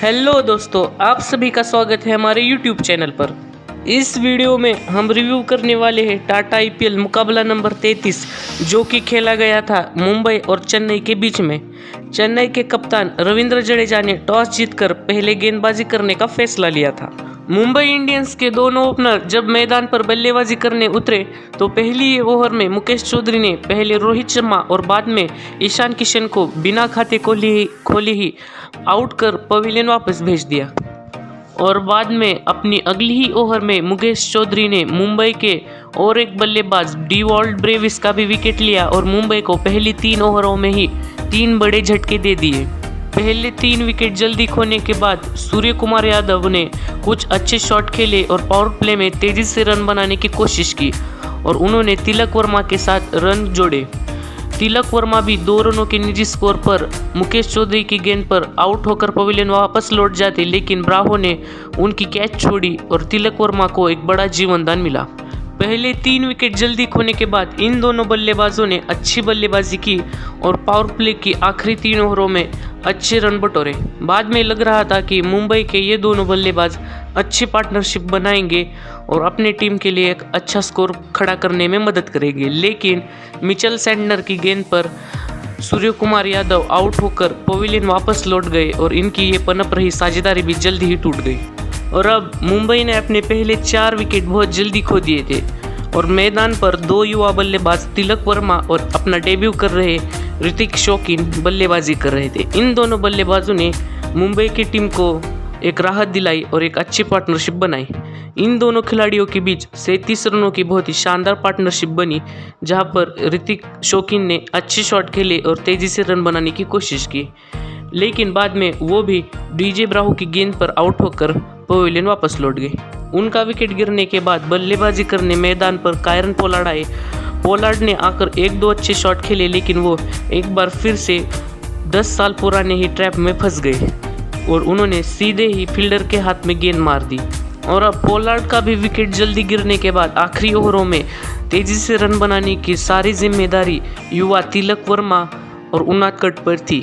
Hello दोस्तों, आप सभी का स्वागत है हमारे YouTube चैनल पर। इस वीडियो में हम रिव्यू करने वाले हैं टाटा IPL मुकाबला नंबर 33 जो कि खेला गया था मुंबई और चेन्नई के बीच में। चेन्नई के कप्तान रविंद्र जडेजा ने टॉस जीतकर पहले गेंदबाजी करने का फैसला लिया था। मुंबई इंडियंस के दोनों ओपनर जब मैदान पर बल्लेबाजी करने उतरे तो पहली ओवर में मुकेश चौधरी ने पहले रोहित शर्मा और बाद में ईशान किशन को बिना खाते खोले ही आउट कर पवेलियन वापस भेज दिया और बाद में अपनी अगली ही ओवर में मुकेश चौधरी ने मुंबई के और एक बल्लेबाज डीवॉल्ट ब्रेविस का भी विकेट लिया और मुंबई को पहली 3 ओवरों में ही 3 बड़े झटके दे दिए। पहले 3 विकेट जल्दी खोने के बाद सूर्य कुमार यादव ने कुछ अच्छे शॉट खेले और पावर प्ले में तेजी से रन बनाने की कोशिश की और उन्होंने तिलक वर्मा के साथ रन जोड़े। तिलक वर्मा भी 2 रनों के निजी स्कोर पर मुकेश चौधरी की गेंद पर आउट होकर पवेलियन वापस लौट जाते, लेकिन ब्रावो ने उनकी कैच छोड़ी और तिलक वर्मा को एक बड़ा जीवनदान मिला। पहले 3 विकेट जल्दी खोने के बाद इन दोनों बल्लेबाजों ने अच्छी बल्लेबाजी की और पावर प्ले की आखिरी 3 ओवरों में अच्छे रन बटोरे। बाद में लग रहा था कि मुंबई के ये दोनों बल्लेबाज अच्छी पार्टनरशिप बनाएंगे और अपने टीम के लिए एक अच्छा स्कोर खड़ा करने में मदद करेंगे, लेकिन मिचेल सैंटनर की गेंद पर सूर्य कुमार यादव आउट होकर पवेलियन वापस लौट गए और इनकी ये पनप रही साझेदारी भी जल्दी ही टूट गई और अब मुंबई ने अपने पहले 4 विकेट बहुत जल्दी खो दिए थे और मैदान पर 2 युवा बल्लेबाज तिलक वर्मा और अपना डेब्यू कर रहे ऋतिक शौकीन बल्लेबाजी कर रहे थे। इन दोनों बल्लेबाजों ने मुंबई की टीम को एक राहत दिलाई और एक अच्छी पार्टनरशिप बनाई। इन दोनों खिलाड़ियों के बीच 37 रनों की बहुत ही शानदार पार्टनरशिप बनी, जहां पर ऋतिक शौकीन ने अच्छे शॉट खेले और तेजी से रन बनाने की कोशिश की, लेकिन बाद में वो भी डीजे ब्रावो की गेंद पर आउट होकर पवेलियन वापस लौट गए। उनका विकेट गिरने के बाद बल्लेबाजी करने मैदान पर कायरन पोलार्ड आए। पोलार्ड ने आकर 1-2 अच्छे शॉट खेले, लेकिन वो एक बार फिर से 10 साल पुराने ही ट्रैप में फंस गए और उन्होंने सीधे ही फील्डर के हाथ में गेंद मार दी। और अब पोलार्ड का भी विकेट जल्दी गिरने के बाद आखिरी ओवरों में तेजी से रन बनाने की सारी जिम्मेदारी युवा तिलक वर्मा और उनादकट पर थी।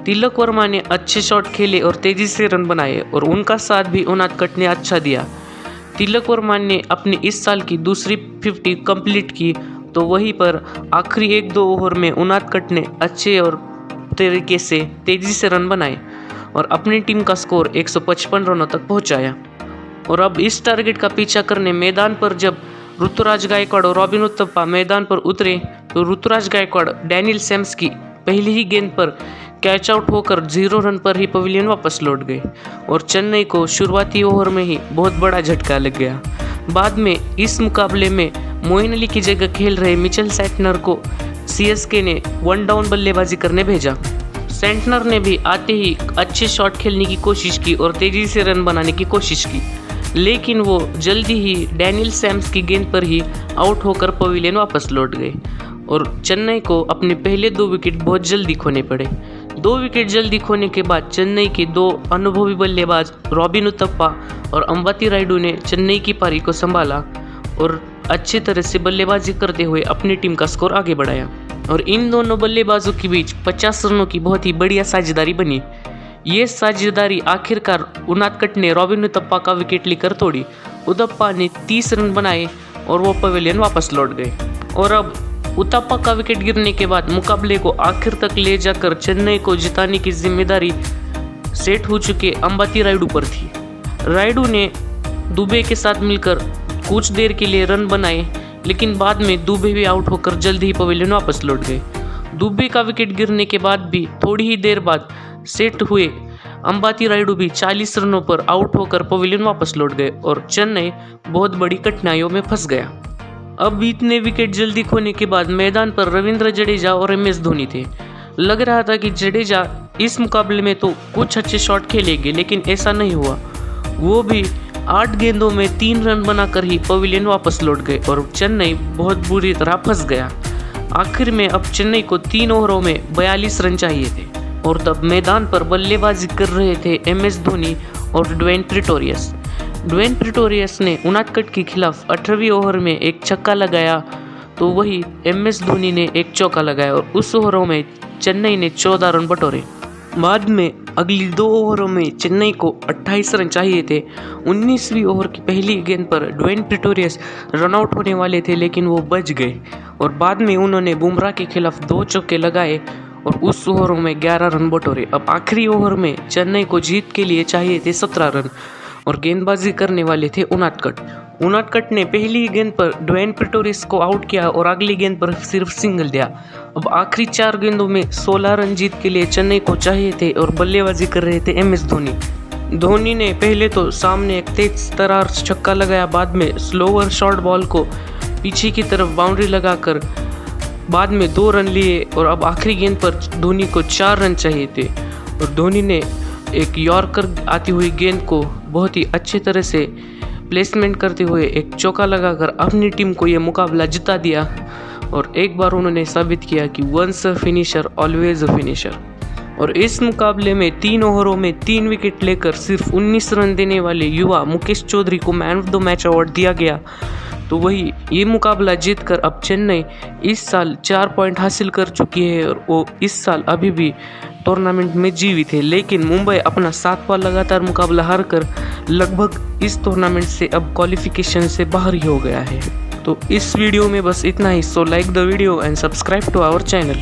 तिलक वर्मा ने अच्छे शॉट खेले और तेजी से रन बनाए और उनका साथ भी उनादकट ने अच्छा दिया। तिलक वर्मा ने अपनी इस साल की दूसरी 50 कंप्लीट की, तो वहीं पर आखिरी 1-2 ओवर में उनादकट ने अच्छे और तरीके से तेजी से रन बनाए और अपनी टीम का स्कोर 155 रनों तक पहुंचाया। और अब इस टारगेट का पीछा करने मैदान पर जब ऋतुराज गायकवाड़ और रॉबिन उथप्पा मैदान पर उतरे तो ऋतुराज गायकवाड़ डैनियल सैम्स की पहली ही गेंद पर कैच आउट होकर 0 रन पर ही पवेलियन वापस लौट गए और चेन्नई को शुरुआती ओवर में ही बहुत बड़ा झटका लग गया। बाद में इस मुकाबले में मोइन अली की जगह खेल रहे मिचेल सैंटनर को CSK ने 1 डाउन बल्लेबाजी करने भेजा। सैंटनर ने भी आते ही अच्छे शॉट खेलने की कोशिश की और तेजी से रन बनाने की कोशिश की, लेकिन वो जल्दी ही डैनियल सैम्स की गेंद पर ही आउट होकर पवेलियन वापस लौट गए और चेन्नई को अपने पहले 2 विकेट बहुत जल्दी खोने पड़े। 2 विकेट जल्दी खोने के बाद चेन्नई के 2 अनुभवी बल्लेबाज रॉबिन उथप्पा और अंबती रायडू ने चेन्नई की पारी को संभाला और अच्छी तरह से बल्लेबाजी करते हुए अपनी टीम का स्कोर आगे बढ़ाया और इन दोनों बल्लेबाजों के बीच 50 रनों की बहुत ही बढ़िया साझेदारी बनी। ये साझेदारी आखिरकार उनादकट ने रॉबिन उथप्पा का विकेट लेकर तोड़ी। उथप्पा ने 30 रन बनाए और वो पवेलियन वापस लौट गए और अब उथप्पा का विकेट गिरने के बाद मुकाबले को आखिर तक ले जाकर चेन्नई को जिताने की जिम्मेदारी सेट हो चुके अंबती रायडू पर थी। रायडू ने दुबे के साथ मिलकर कुछ देर के लिए रन बनाए, लेकिन बाद में दुबे भी आउट होकर जल्दी ही पवेलियन वापस लौट गए। दुबे का विकेट गिरने के बाद भी थोड़ी ही देर बाद सेट हुए अंबती रायडू भी 40 रनों पर आउट होकर पवेलियन वापस लौट गए और चेन्नई बहुत बड़ी कठिनाइयों में फंस गया। अब इतने विकेट जल्दी खोने के बाद मैदान पर रविंद्र जडेजा और MS धोनी थे। लग रहा था कि जडेजा इस मुकाबले में तो कुछ अच्छे शॉट खेलेंगे, लेकिन ऐसा नहीं हुआ। वो भी 8 गेंदों में 3 रन बनाकर ही पवेलियन वापस लौट गए और चेन्नई बहुत बुरी तरह फंस गया। आखिर में अब चेन्नई को 3 ओवरों में 42 रन चाहिए थे और तब मैदान पर बल्लेबाजी कर रहे थे MS धोनी और ड्वेन प्रिटोरियस। ड्वेन प्रिटोरियस ने उनादकट के खिलाफ 18वीं ओवर में एक छक्का लगाया, तो वही MS धोनी ने एक चौका लगाया और उस ओवरों में चेन्नई ने 14 रन बटोरे। बाद में अगली 2 ओवरों में चेन्नई को 28 रन चाहिए थे। 19वीं ओवर की पहली गेंद पर ड्वेन प्रिटोरियस रनआउट होने वाले थे, लेकिन वो बच गए और बाद में उन्होंने बुमराह के खिलाफ 2 चौके लगाए और उस ओवर में 11 रन बटोरे। अब आखिरी ओवर में चेन्नई को जीत के लिए चाहिए थे 17 रन और गेंदबाजी करने वाले थे उनादकट ने पहली गेंद पर ड्वेन प्रिटोरियस को आउट किया और अगली गेंद पर सिर्फ सिंगल दिया। अब आखिरी 4 गेंदों में 16 रन जीत के लिए चेन्नई को चाहिए थे और बल्लेबाजी कर रहे थे MS धोनी ने पहले तो सामने एक तेज तरार छक्का लगाया, बाद में स्लोअर शॉर्ट बॉल को पीछे की तरफ बाउंड्री लगाकर बाद में 2 रन लिए और अब आखिरी गेंद पर धोनी को 4 रन चाहिए थे और धोनी ने एक यॉर्कर आती हुई गेंद को बहुत ही अच्छे तरह से प्लेसमेंट करते हुए एक चौका लगाकर अपनी टीम को यह मुकाबला जिता दिया और एक बार उन्होंने साबित किया कि once a finisher always a finisher. और इस मुकाबले में 3 ओवरों में 3 विकेट लेकर सिर्फ 19 रन देने वाले युवा मुकेश चौधरी को man of the match award दिया गया। तो वही ये मुकाबला जीतकर अब चेन्नई इस साल 4 पॉइंट हासिल कर चुकी है और वो इस साल अभी भी टूर्नामेंट में जीवित है, लेकिन मुंबई अपना 7वां लगातार मुकाबला हारकर लगभग इस टूर्नामेंट से अब क्वालिफिकेशन से बाहर ही हो गया है। तो इस वीडियो में बस इतना ही। So like the video and subscribe to our channel.